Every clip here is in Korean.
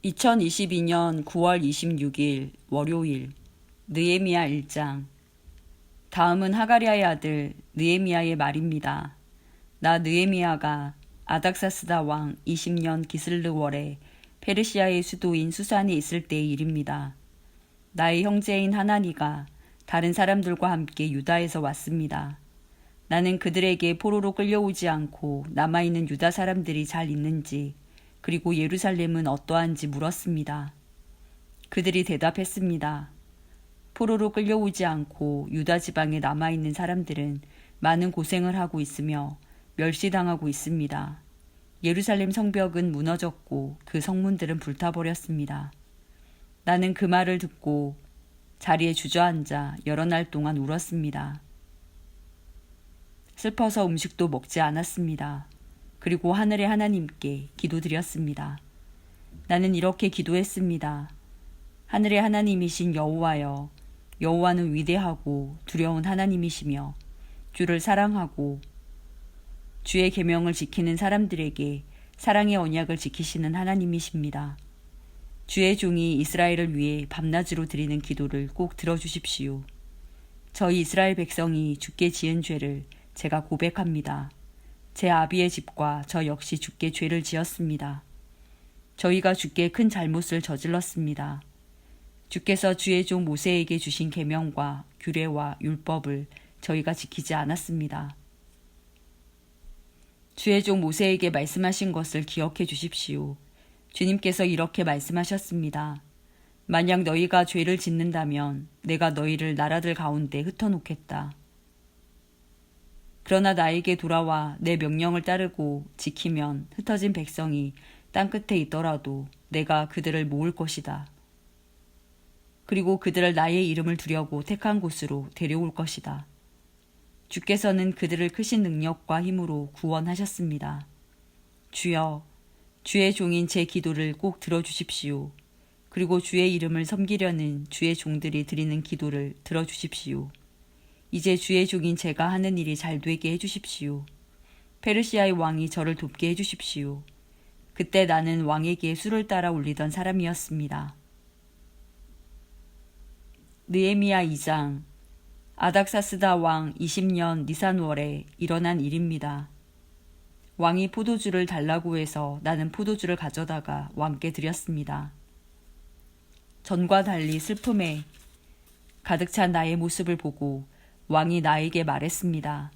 2022년 9월 26일 월요일 느헤미야 1장. 다음은 하가랴의 아들 느헤미야의 말입니다. 나 느헤미야가 아닥사스다 왕 20년 기슬르월에 페르시아의 수도인 수산에 있을 때의 일입니다. 나의 형제인 하나니가 다른 사람들과 함께 유다에서 왔습니다. 나는 그들에게 포로로 끌려오지 않고 남아있는 유다 사람들이 잘 있는지 그리고 예루살렘은 어떠한지 물었습니다. 그들이 대답했습니다. 포로로 끌려오지 않고 유다 지방에 남아있는 사람들은 많은 고생을 하고 있으며 멸시당하고 있습니다. 예루살렘 성벽은 무너졌고 그 성문들은 불타버렸습니다. 나는 그 말을 듣고 자리에 주저앉아 여러 날 동안 울었습니다. 슬퍼서 음식도 먹지 않았습니다. 그리고 하늘의 하나님께 기도드렸습니다. 나는 이렇게 기도했습니다. 하늘의 하나님이신 여호와여, 여호와는 위대하고 두려운 하나님이시며 주를 사랑하고 주의 계명을 지키는 사람들에게 사랑의 언약을 지키시는 하나님이십니다. 주의 종이 이스라엘을 위해 밤낮으로 드리는 기도를 꼭 들어주십시오. 저희 이스라엘 백성이 주께 지은 죄를 제가 고백합니다. 제 아비의 집과 저 역시 주께 죄를 지었습니다. 저희가 주께 큰 잘못을 저질렀습니다. 주께서 주의 종 모세에게 주신 계명과 규례와 율법을 저희가 지키지 않았습니다. 주의 종 모세에게 말씀하신 것을 기억해 주십시오. 주님께서 이렇게 말씀하셨습니다. 만약 너희가 죄를 짓는다면 내가 너희를 나라들 가운데 흩어놓겠다. 그러나 나에게 돌아와 내 명령을 따르고 지키면 흩어진 백성이 땅끝에 있더라도 내가 그들을 모을 것이다. 그리고 그들을 나의 이름을 두려고 택한 곳으로 데려올 것이다. 주께서는 그들을 크신 능력과 힘으로 구원하셨습니다. 주여, 주의 종인 제 기도를 꼭 들어주십시오. 그리고 주의 이름을 섬기려는 주의 종들이 드리는 기도를 들어주십시오. 이제 주의 종인 제가 하는 일이 잘 되게 해주십시오. 페르시아의 왕이 저를 돕게 해주십시오. 그때 나는 왕에게 수를 따라 올리던 사람이었습니다. 느헤미야 2장. 아닥사스다 왕 20년 니산월에 일어난 일입니다. 왕이 포도주를 달라고 해서 나는 포도주를 가져다가 왕께 드렸습니다. 전과 달리 슬픔에 가득 찬 나의 모습을 보고 왕이 나에게 말했습니다.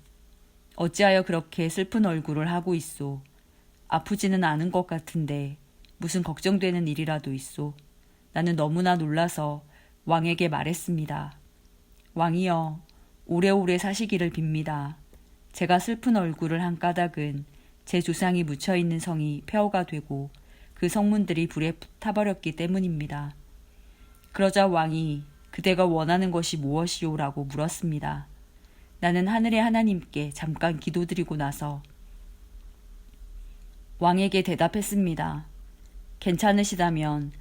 어찌하여 그렇게 슬픈 얼굴을 하고 있소? 아프지는 않은 것 같은데 무슨 걱정되는 일이라도 있소? 나는 너무나 놀라서 왕에게 말했습니다. 왕이여, 오래오래 사시기를 빕니다. 제가 슬픈 얼굴을 한 까닭은 제 조상이 묻혀있는 성이 폐허가 되고 그 성문들이 불에 타버렸기 때문입니다. 그러자 왕이 그대가 원하는 것이 무엇이오? 라고 물었습니다. 나는 하늘의 하나님께 잠깐 기도드리고 나서 왕에게 대답했습니다. 괜찮으시다면,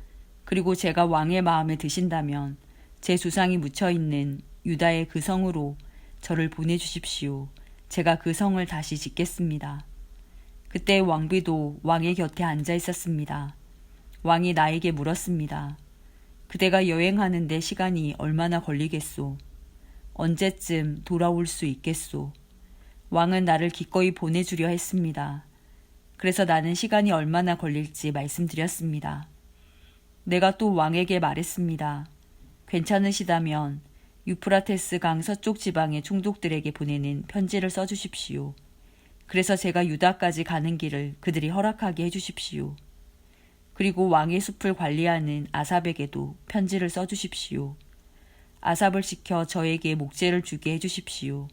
그리고 제가 왕의 마음에 드신다면 제 조상이 묻혀있는 유다의 그 성으로 저를 보내주십시오. 제가 그 성을 다시 짓겠습니다. 그때 왕비도 왕의 곁에 앉아 있었습니다. 왕이 나에게 물었습니다. 그대가 여행하는데 시간이 얼마나 걸리겠소? 언제쯤 돌아올 수 있겠소? 왕은 나를 기꺼이 보내주려 했습니다. 그래서 나는 시간이 얼마나 걸릴지 말씀드렸습니다. 내가 또 왕에게 말했습니다. 괜찮으시다면 유프라테스 강 서쪽 지방의 총독들에게 보내는 편지를 써주십시오. 그래서 제가 유다까지 가는 길을 그들이 허락하게 해주십시오. 그리고 왕의 숲을 관리하는 아삽에게도 편지를 써주십시오. 아삽을 시켜 저에게 목재를 주게 해주십시오.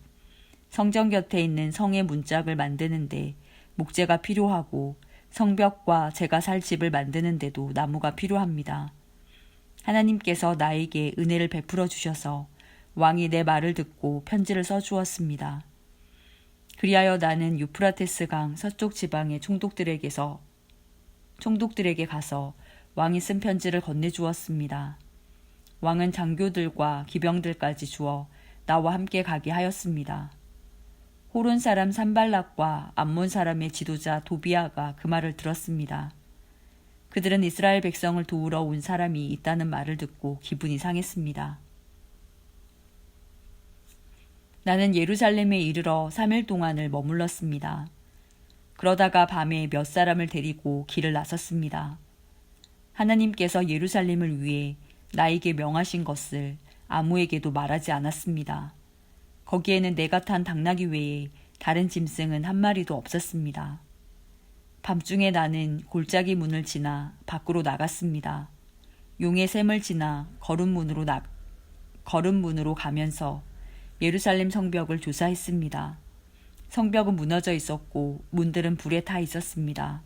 성전 곁에 있는 성의 문짝을 만드는데 목재가 필요하고 성벽과 제가 살 집을 만드는데도 나무가 필요합니다. 하나님께서 나에게 은혜를 베풀어 주셔서 왕이 내 말을 듣고 편지를 써주었습니다. 그리하여 나는 유프라테스 강 서쪽 지방의 총독들에게 가서 왕이 쓴 편지를 건네주었습니다. 왕은 장교들과 기병들까지 주어 나와 함께 가게 하였습니다. 호론 사람 산발락과 암몬 사람의 지도자 도비아가 그 말을 들었습니다. 그들은 이스라엘 백성을 도우러 온 사람이 있다는 말을 듣고 기분이 상했습니다. 나는 예루살렘에 이르러 3일 동안을 머물렀습니다. 그러다가 밤에 몇 사람을 데리고 길을 나섰습니다. 하나님께서 예루살렘을 위해 나에게 명하신 것을 아무에게도 말하지 않았습니다. 거기에는 내가 탄 당나귀 외에 다른 짐승은 한 마리도 없었습니다. 밤중에 나는 골짜기 문을 지나 밖으로 나갔습니다. 용의 샘을 지나 거름문으로 가면서 예루살렘 성벽을 조사했습니다. 성벽은 무너져 있었고 문들은 불에 타 있었습니다.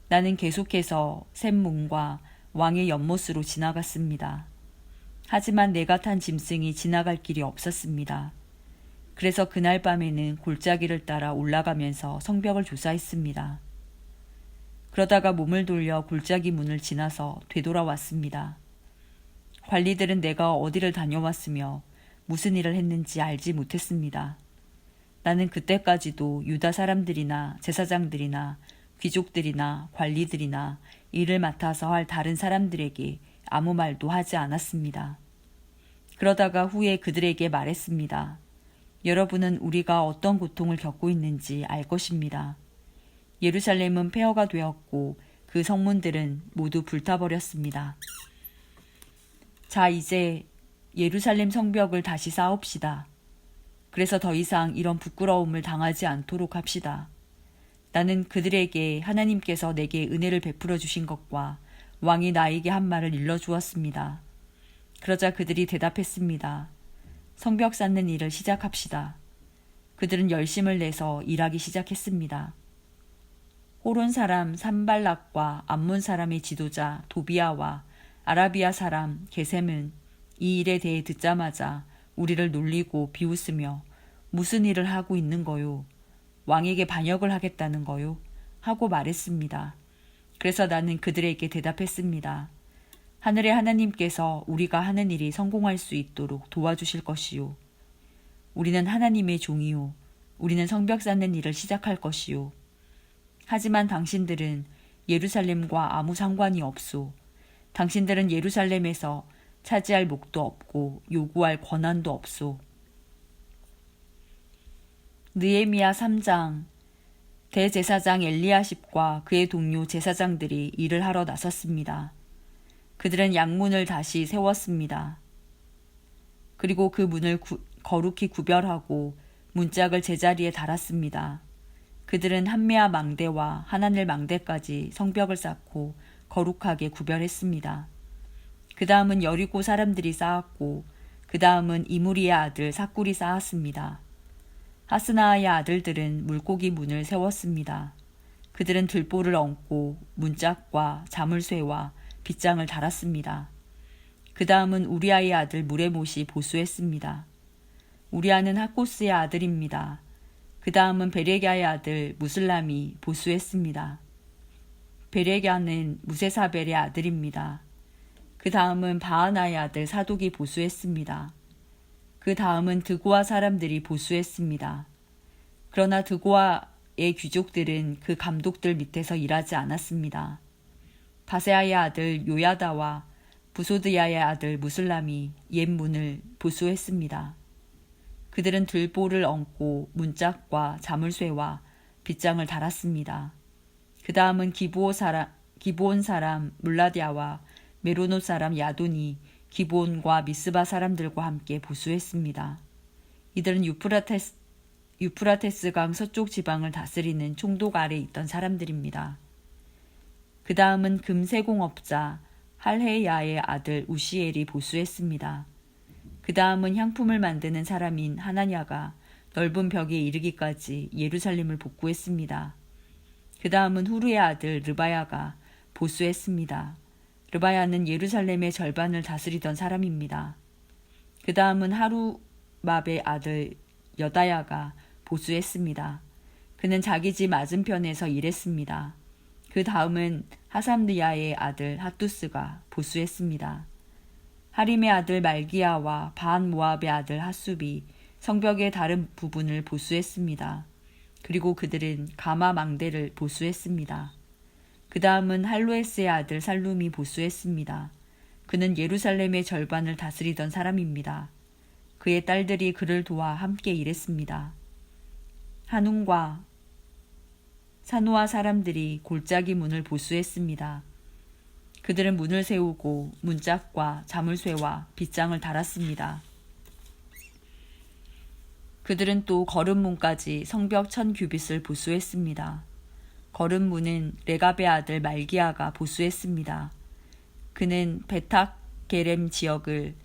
나는 계속해서 샘문과 왕의 연못으로 지나갔습니다. 하지만 내가 탄 짐승이 지나갈 길이 없었습니다. 그래서 그날 밤에는 골짜기를 따라 올라가면서 성벽을 조사했습니다. 그러다가 몸을 돌려 골짜기 문을 지나서 되돌아왔습니다. 관리들은 내가 어디를 다녀왔으며 무슨 일을 했는지 알지 못했습니다. 나는 그때까지도 유다 사람들이나 제사장들이나 귀족들이나 관리들이나 일을 맡아서 할 다른 사람들에게 아무 말도 하지 않았습니다. 그러다가 후에 그들에게 말했습니다. 여러분은 우리가 어떤 고통을 겪고 있는지 알 것입니다. 예루살렘은 폐허가 되었고 그 성문들은 모두 불타버렸습니다. 자, 이제 예루살렘 성벽을 다시 쌓읍시다. 그래서 더 이상 이런 부끄러움을 당하지 않도록 합시다. 나는 그들에게 하나님께서 내게 은혜를 베풀어 주신 것과 왕이 나에게 한 말을 일러주었습니다. 그러자 그들이 대답했습니다. 성벽 쌓는 일을 시작합시다. 그들은 열심을 내서 일하기 시작했습니다. 호론 사람 산발락과 암몬 사람의 지도자 도비아와 아라비아 사람 게셈은 이 일에 대해 듣자마자 우리를 놀리고 비웃으며 무슨 일을 하고 있는 거요? 왕에게 반역을 하겠다는 거요? 하고 말했습니다. 그래서 나는 그들에게 대답했습니다. 하늘의 하나님께서 우리가 하는 일이 성공할 수 있도록 도와주실 것이요. 우리는 하나님의 종이요. 우리는 성벽 쌓는 일을 시작할 것이요. 하지만 당신들은 예루살렘과 아무 상관이 없소. 당신들은 예루살렘에서 차지할 몫도 없고 요구할 권한도 없소. 느헤미야 3장. 대제사장 엘리야십과 그의 동료 제사장들이 일을 하러 나섰습니다. 그들은 양문을 다시 세웠습니다. 그리고 그 문을 거룩히 구별하고 문짝을 제자리에 달았습니다. 그들은 한메아 망대와 하나넬 망대까지 성벽을 쌓고 거룩하게 구별했습니다. 그 다음은 여리고 사람들이 쌓았고 그 다음은 이무리의 아들 삭굴이 쌓았습니다. 하스나아의 아들들은 물고기 문을 세웠습니다. 그들은 들보를 얹고 문짝과 자물쇠와 빗장을 달았습니다. 그 다음은 우리아의 아들 무레못이 보수했습니다. 우리아는 하코스의 아들입니다. 그 다음은 베레갸의 아들 무슬람이 보수했습니다. 베레갸는 무세사벨의 아들입니다. 그 다음은 바하나의 아들 사독이 보수했습니다. 그 다음은 드고아 사람들이 보수했습니다. 그러나 드고아의 귀족들은 그 감독들 밑에서 일하지 않았습니다. 바세아의 아들 요야다와 부소드야의 아들 무슬람이 옛 문을 보수했습니다. 그들은 들보를 얹고 문짝과 자물쇠와 빗장을 달았습니다. 그 다음은 기브온 사람 물라디아와 메로노 사람 야돈이 기브온과 미스바 사람들과 함께 보수했습니다. 이들은 유프라테스강 서쪽 지방을 다스리는 총독 아래 있던 사람들입니다. 그 다음은 금세공업자 할헤야의 아들 우시엘이 보수했습니다. 그 다음은 향품을 만드는 사람인 하나냐가 넓은 벽에 이르기까지 예루살렘을 복구했습니다. 그 다음은 후르의 아들 르바야가 보수했습니다. 르바야는 예루살렘의 절반을 다스리던 사람입니다. 그 다음은 하루맙의 아들 여다야가 보수했습니다. 그는 자기 집 맞은편에서 일했습니다. 그 다음은 하삼드야의 아들 핫두스가 보수했습니다. 하림의 아들 말기야와 바한 모압의 아들 핫숲이 성벽의 다른 부분을 보수했습니다. 그리고 그들은 가마 망대를 보수했습니다. 그 다음은 할로에스의 아들 살룸이 보수했습니다. 그는 예루살렘의 절반을 다스리던 사람입니다. 그의 딸들이 그를 도와 함께 일했습니다. 한움과 사노아 사람들이 골짜기 문을 보수했습니다. 그들은 문을 세우고 문짝과 자물쇠와 빗장을 달았습니다. 그들은 또 거름문까지 성벽 1000규빗을 보수했습니다. 거름문은 레갑의 아들 말기야가 보수했습니다. 그는 베탁게렘 지역을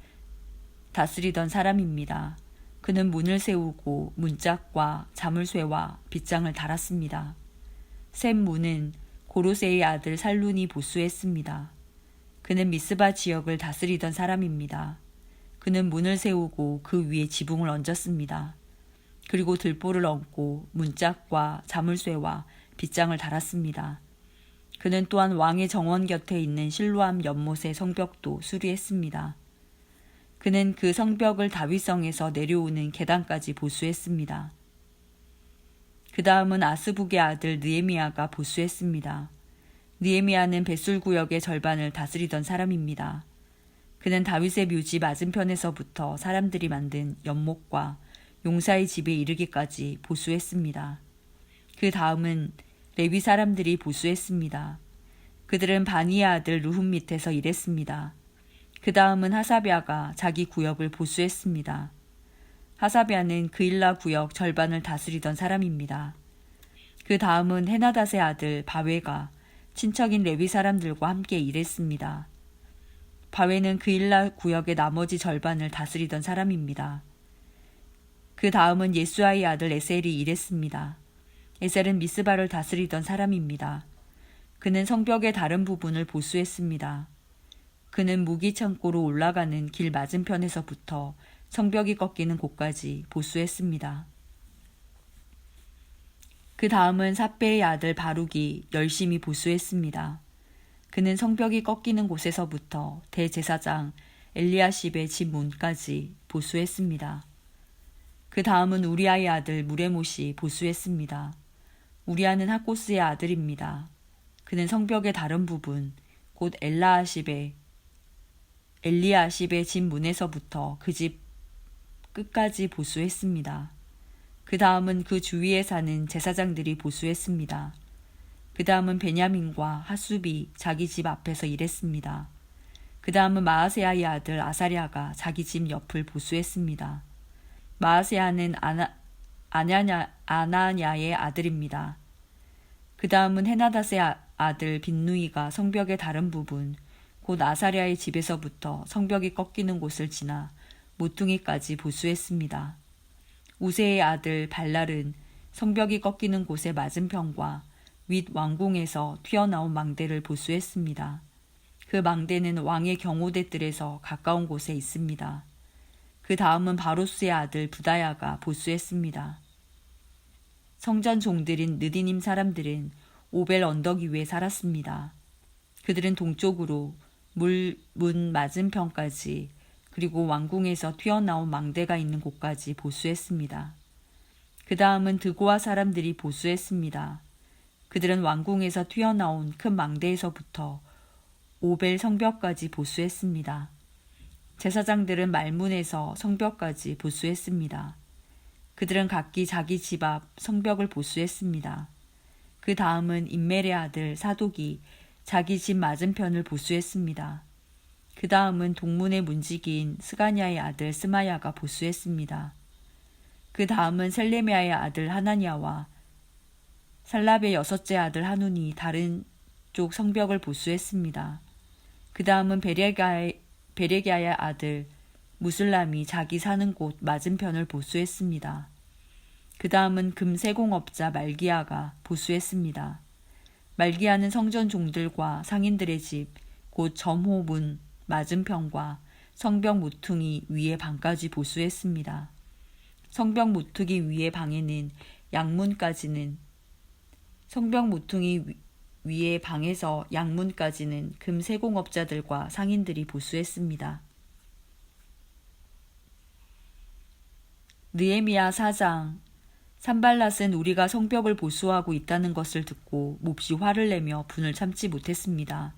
다스리던 사람입니다. 그는 문을 세우고 문짝과 자물쇠와 빗장을 달았습니다. 셈 문은 고로세의 아들 살룬이 보수했습니다. 그는 미스바 지역을 다스리던 사람입니다. 그는 문을 세우고 그 위에 지붕을 얹었습니다. 그리고 들보를 얹고 문짝과 자물쇠와 빗장을 달았습니다. 그는 또한 왕의 정원 곁에 있는 실로암 연못의 성벽도 수리했습니다. 그는 그 성벽을 다윗성에서 내려오는 계단까지 보수했습니다. 그 다음은 아스북의 아들 느헤미야가 보수했습니다. 느헤미야는 벳술 구역의 절반을 다스리던 사람입니다. 그는 다윗의 묘지 맞은편에서부터 사람들이 만든 연못과 용사의 집에 이르기까지 보수했습니다. 그 다음은 레위 사람들이 보수했습니다. 그들은 바니의 아들 르훔 밑에서 일했습니다. 그 다음은 하사랴가 자기 구역을 보수했습니다. 하사랴는 그일라 구역 절반을 다스리던 사람입니다. 그 다음은 헤나닷의 아들 바웨가 친척인 레위 사람들과 함께 일했습니다. 바웨는 그일라 구역의 나머지 절반을 다스리던 사람입니다. 그 다음은 예수아의 아들 에셀이 일했습니다. 에셀은 미스바를 다스리던 사람입니다. 그는 성벽의 다른 부분을 보수했습니다. 그는 무기 창고로 올라가는 길 맞은편에서부터 성벽이 꺾이는 곳까지 보수했습니다. 그 다음은 삿배의 아들 바룩이 열심히 보수했습니다. 그는 성벽이 꺾이는 곳에서부터 대제사장 엘리야십의 집 문까지 보수했습니다. 그 다음은 우리아의 아들 무레못이 보수했습니다. 우리아는 하코스의 아들입니다. 그는 성벽의 다른 부분, 곧 엘리야십의 집 문에서부터 그 집 끝까지 보수했습니다. 그 다음은 그 주위에 사는 제사장들이 보수했습니다. 그 다음은 베냐민과 하수비 자기 집 앞에서 일했습니다. 그 다음은 마아세야의 아들 아사랴가 자기 집 옆을 보수했습니다. 마아세야는 아나냐의 아들입니다. 그 다음은 헤나닷의 아들 빈누이가 성벽의 다른 부분, 곧 아사랴의 집에서부터 성벽이 꺾이는 곳을 지나 모퉁이까지 보수했습니다. 우세의 아들 발랄은 성벽이 꺾이는 곳의 맞은편과 윗 왕궁에서 튀어나온 망대를 보수했습니다. 그 망대는 왕의 경호대들에서 가까운 곳에 있습니다. 그 다음은 바로스의 아들 부다야가 보수했습니다. 성전 종들인 느디님 사람들은 오벨 언덕 위에 살았습니다. 그들은 동쪽으로 문 맞은편까지 그리고 왕궁에서 튀어나온 망대가 있는 곳까지 보수했습니다. 그 다음은 드고아 사람들이 보수했습니다. 그들은 왕궁에서 튀어나온 큰 망대에서부터 오벨 성벽까지 보수했습니다. 제사장들은 말문에서 성벽까지 보수했습니다. 그들은 각기 자기 집 앞 성벽을 보수했습니다. 그 다음은 임멜의 아들 사독이 자기 집 맞은편을 보수했습니다. 그 다음은 동문의 문지기인 스가냐의 아들 스마야가 보수했습니다. 그 다음은 셀레미아의 아들 하나니아와 살랍의 여섯째 아들 하눈이 다른 쪽 성벽을 보수했습니다. 그 다음은 베레기야의 아들 무슬람이 자기 사는 곳 맞은편을 보수했습니다. 그 다음은 금세공업자 말기야가 보수했습니다. 말기야는 성전 종들과 상인들의 집, 곧 점호문 맞은편과 성벽 모퉁이 위의 방까지 보수했습니다. 성벽 모퉁이 위의 방에는 성벽 모퉁이 위의 방에서 양문까지는 금세공업자들과 상인들이 보수했습니다. 느헤미야 4장 산발랏은 우리가 성벽을 보수하고 있다는 것을 듣고 몹시 화를 내며 분을 참지 못했습니다.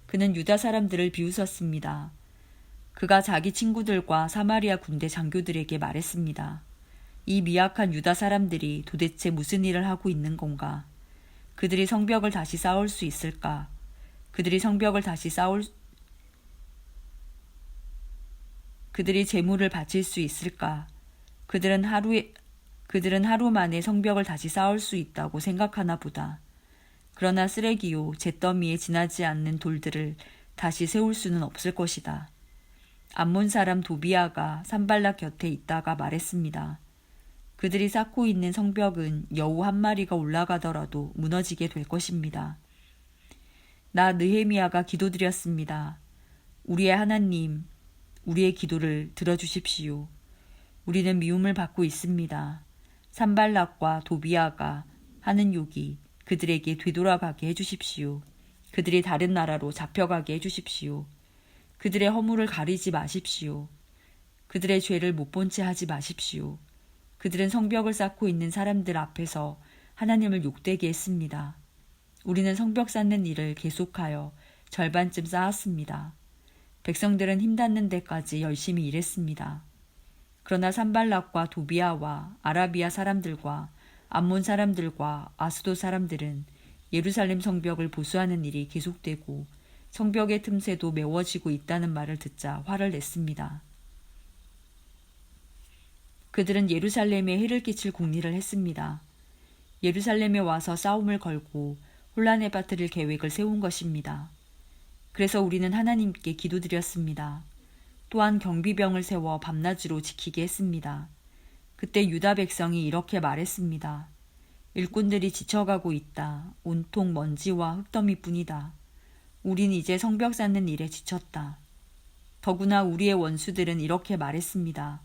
그는 유다 사람들을 비웃었습니다. 그가 자기 친구들과 사마리아 군대 장교들에게 말했습니다. 이 미약한 유다 사람들이 도대체 무슨 일을 하고 있는 건가? 그들이 성벽을 다시 쌓을 수 있을까? 그들이 제물을 바칠 수 있을까? 그들은 하루 만에 성벽을 다시 쌓을 수 있다고 생각하나 보다. 그러나 쓰레기요, 잿더미에 지나지 않는 돌들을 다시 세울 수는 없을 것이다. 암몬 사람 도비아가 산발락 곁에 있다가 말했습니다. 그들이 쌓고 있는 성벽은 여우 한 마리가 올라가더라도 무너지게 될 것입니다. 나 느헤미야가 기도드렸습니다. 우리의 하나님, 우리의 기도를 들어주십시오. 우리는 미움을 받고 있습니다. 산발락과 도비아가 하는 욕이 그들에게 되돌아가게 해주십시오. 그들이 다른 나라로 잡혀가게 해주십시오. 그들의 허물을 가리지 마십시오. 그들의 죄를 못 본 채 하지 마십시오. 그들은 성벽을 쌓고 있는 사람들 앞에서 하나님을 욕되게 했습니다. 우리는 성벽 쌓는 일을 계속하여 절반쯤 쌓았습니다. 백성들은 힘닿는 데까지 열심히 일했습니다. 그러나 산발락과 도비아와 아라비아 사람들과 암몬 사람들과 아스도 사람들은 예루살렘 성벽을 보수하는 일이 계속되고 성벽의 틈새도 메워지고 있다는 말을 듣자 화를 냈습니다. 그들은 예루살렘에 해를 끼칠 궁리를 했습니다. 예루살렘에 와서 싸움을 걸고 혼란에 빠뜨릴 계획을 세운 것입니다. 그래서 우리는 하나님께 기도드렸습니다. 또한 경비병을 세워 밤낮으로 지키게 했습니다. 그때 유다 백성이 이렇게 말했습니다. 일꾼들이 지쳐가고 있다. 온통 먼지와 흙더미뿐이다. 우린 이제 성벽 쌓는 일에 지쳤다. 더구나 우리의 원수들은 이렇게 말했습니다.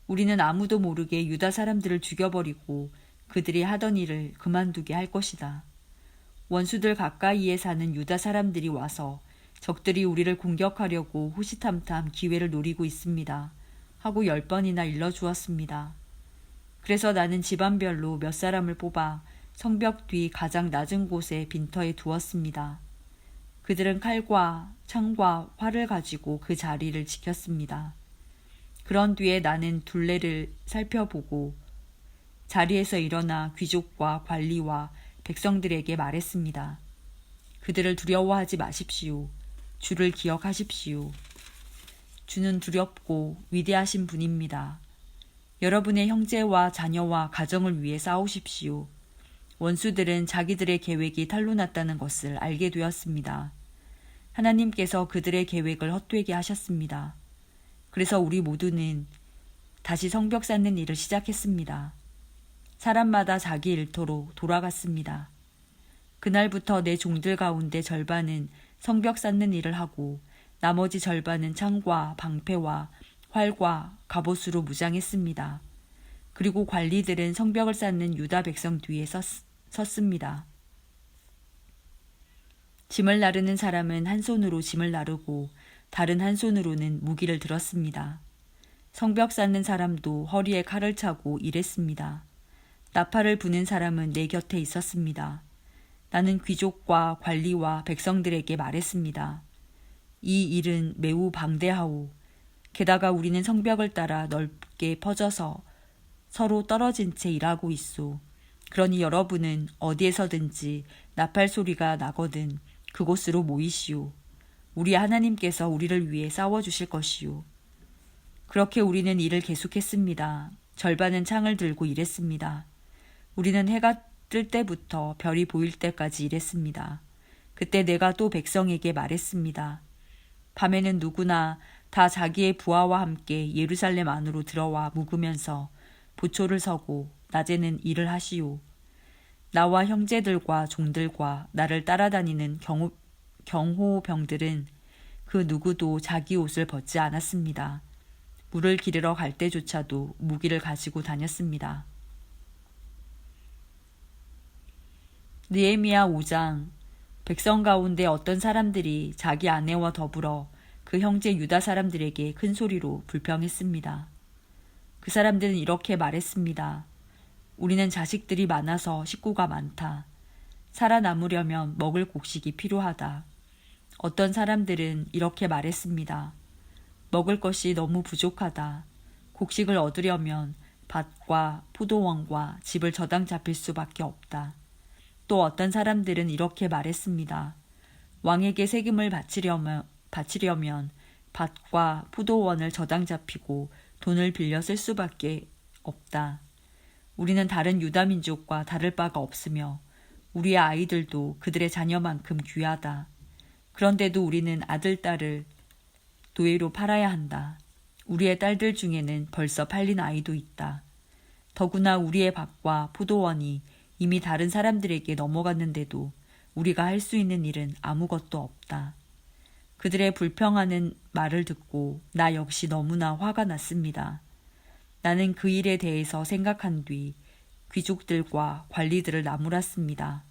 우리는 아무도 모르게 유다 사람들을 죽여버리고 그들이 하던 일을 그만두게 할 것이다. 원수들 가까이에 사는 유다 사람들이 와서 적들이 우리를 공격하려고 호시탐탐 기회를 노리고 있습니다. 하고 10번이나 일러주었습니다. 그래서 나는 집안별로 몇 사람을 뽑아 성벽 뒤 가장 낮은 곳에 빈터에 두었습니다. 그들은 칼과 창과 활을 가지고 그 자리를 지켰습니다. 그런 뒤에 나는 둘레를 살펴보고 자리에서 일어나 귀족과 관리와 백성들에게 말했습니다. 그들을 두려워하지 마십시오. 주를 기억하십시오. 주는 두렵고 위대하신 분입니다. 여러분의 형제와 자녀와 가정을 위해 싸우십시오. 원수들은 자기들의 계획이 탄로났다는 것을 알게 되었습니다. 하나님께서 그들의 계획을 헛되게 하셨습니다. 그래서 우리 모두는 다시 성벽 쌓는 일을 시작했습니다. 사람마다 자기 일터로 돌아갔습니다. 그날부터 내 종들 가운데 절반은 성벽 쌓는 일을 하고 나머지 절반은 창과 방패와 활과 갑옷으로 무장했습니다. 그리고 관리들은 성벽을 쌓는 유다 백성 뒤에 섰습니다. 짐을 나르는 사람은 한 손으로 짐을 나르고 다른 한 손으로는 무기를 들었습니다. 성벽 쌓는 사람도 허리에 칼을 차고 일했습니다. 나팔을 부는 사람은 내 곁에 있었습니다. 나는 귀족과 관리와 백성들에게 말했습니다. 이 일은 매우 방대하오. 게다가 우리는 성벽을 따라 넓게 퍼져서 서로 떨어진 채 일하고 있소. 그러니 여러분은 어디에서든지 나팔 소리가 나거든 그곳으로 모이시오. 우리 하나님께서 우리를 위해 싸워주실 것이오. 그렇게 우리는 일을 계속했습니다. 절반은 창을 들고 일했습니다. 우리는 해가 뜰 때부터 별이 보일 때까지 일했습니다. 그때 내가 또 백성에게 말했습니다. 밤에는 누구나 다 자기의 부하와 함께 예루살렘 안으로 들어와 묵으면서 보초를 서고 낮에는 일을 하시오. 나와 형제들과 종들과 나를 따라다니는 경호병들은 그 누구도 자기 옷을 벗지 않았습니다. 물을 기르러 갈 때조차도 무기를 가지고 다녔습니다. 느헤미야 5장. 백성 가운데 어떤 사람들이 자기 아내와 더불어 그 형제 유다 사람들에게 큰 소리로 불평했습니다. 그 사람들은 이렇게 말했습니다. 우리는 자식들이 많아서 식구가 많다. 살아남으려면 먹을 곡식이 필요하다. 어떤 사람들은 이렇게 말했습니다. 먹을 것이 너무 부족하다. 곡식을 얻으려면 밭과 포도원과 집을 저당 잡힐 수밖에 없다. 또 어떤 사람들은 이렇게 말했습니다. 왕에게 세금을 바치려면 밭과 포도원을 저당 잡히고 돈을 빌려 쓸 수밖에 없다. 우리는 다른 유다 민족과 다를 바가 없으며 우리의 아이들도 그들의 자녀만큼 귀하다. 그런데도 우리는 아들, 딸을 노예로 팔아야 한다. 우리의 딸들 중에는 벌써 팔린 아이도 있다. 더구나 우리의 밭과 포도원이 이미 다른 사람들에게 넘어갔는데도 우리가 할 수 있는 일은 아무것도 없다. 그들의 불평하는 말을 듣고 나 역시 너무나 화가 났습니다. 나는 그 일에 대해서 생각한 뒤 귀족들과 관리들을 나무랐습니다.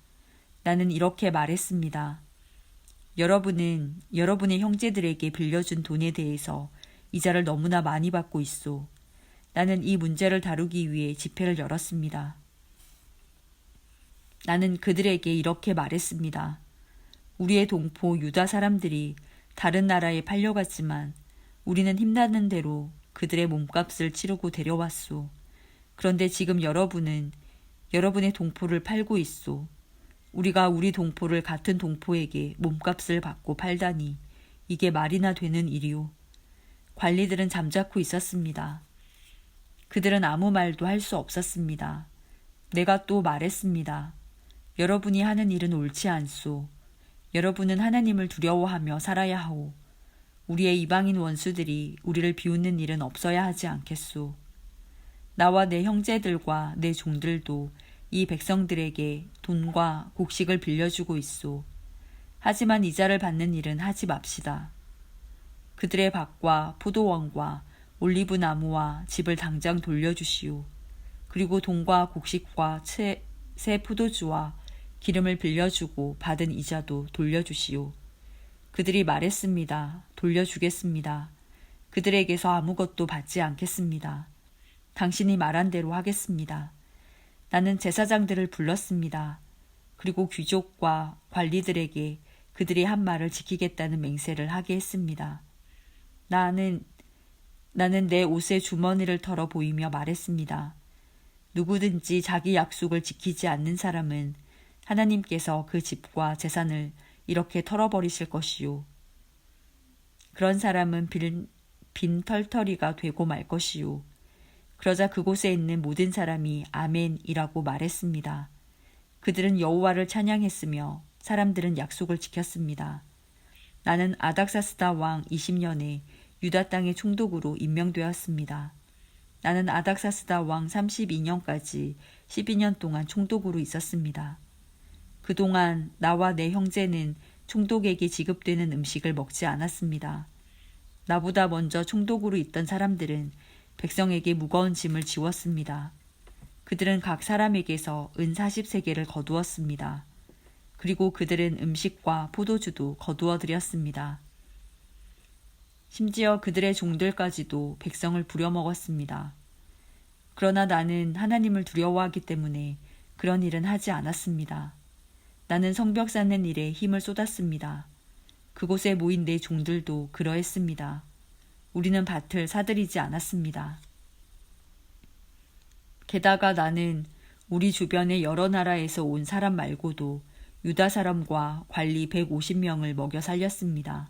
나는 이렇게 말했습니다. 여러분은 여러분의 형제들에게 빌려준 돈에 대해서 이자를 너무나 많이 받고 있소. 나는 이 문제를 다루기 위해 집회를 열었습니다. 나는 그들에게 이렇게 말했습니다. 우리의 동포 유다 사람들이 다른 나라에 팔려갔지만 우리는 힘나는 대로 그들의 몸값을 치르고 데려왔소. 그런데 지금 여러분은 여러분의 동포를 팔고 있소. 우리가 우리 동포를 같은 동포에게 몸값을 받고 팔다니 이게 말이나 되는 일이오. 관리들은 잠자코 있었습니다. 그들은 아무 말도 할 수 없었습니다. 내가 또 말했습니다. 여러분이 하는 일은 옳지 않소. 여러분은 하나님을 두려워하며 살아야 하오. 우리의 이방인 원수들이 우리를 비웃는 일은 없어야 하지 않겠소. 나와 내 형제들과 내 종들도 이 백성들에게 돈과 곡식을 빌려주고 있소. 하지만 이자를 받는 일은 하지 맙시다. 그들의 밭과 포도원과 올리브 나무와 집을 당장 돌려주시오. 그리고 돈과 곡식과 새 포도주와 기름을 빌려주고 받은 이자도 돌려주시오. 그들이 말했습니다. 돌려주겠습니다. 그들에게서 아무것도 받지 않겠습니다. 당신이 말한 대로 하겠습니다. 나는 제사장들을 불렀습니다. 그리고 귀족과 관리들에게 그들이 한 말을 지키겠다는 맹세를 하게 했습니다. 나는 내 옷의 주머니를 털어 보이며 말했습니다. 누구든지 자기 약속을 지키지 않는 사람은 하나님께서 그 집과 재산을 이렇게 털어버리실 것이요. 그런 사람은 빈 털터리가 되고 말 것이요. 그러자 그곳에 있는 모든 사람이 아멘이라고 말했습니다. 그들은 여호와를 찬양했으며 사람들은 약속을 지켰습니다. 나는 아닥사스다 왕 20년에 유다 땅의 총독으로 임명되었습니다. 나는 아닥사스다 왕 32년까지 12년 동안 총독으로 있었습니다. 그동안 나와 내 형제는 총독에게 지급되는 음식을 먹지 않았습니다. 나보다 먼저 총독으로 있던 사람들은 백성에게 무거운 짐을 지웠습니다. 그들은 각 사람에게서 은 40세겔을 거두었습니다. 그리고 그들은 음식과 포도주도 거두어 드렸습니다. 심지어 그들의 종들까지도 백성을 부려먹었습니다. 그러나 나는 하나님을 두려워하기 때문에 그런 일은 하지 않았습니다. 나는 성벽 쌓는 일에 힘을 쏟았습니다. 그곳에 모인 내 종들도 그러했습니다. 우리는 밭을 사들이지 않았습니다. 게다가 나는 우리 주변의 여러 나라에서 온 사람 말고도 유다 사람과 관리 150명을 먹여 살렸습니다.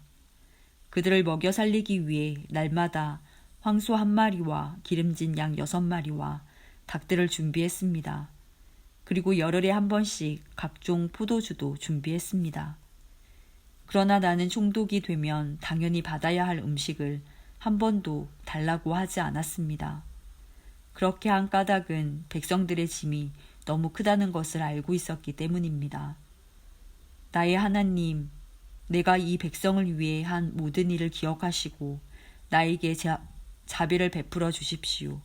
그들을 먹여 살리기 위해 날마다 황소 1마리와 기름진 양 6마리와 닭들을 준비했습니다. 그리고 열흘에 한 번씩 각종 포도주도 준비했습니다. 그러나 나는 총독이 되면 당연히 받아야 할 음식을 한 번도 달라고 하지 않았습니다. 그렇게 한 까닭은 백성들의 짐이 너무 크다는 것을 알고 있었기 때문입니다. 나의 하나님, 내가 이 백성을 위해 한 모든 일을 기억하시고 나에게 자비를 베풀어 주십시오.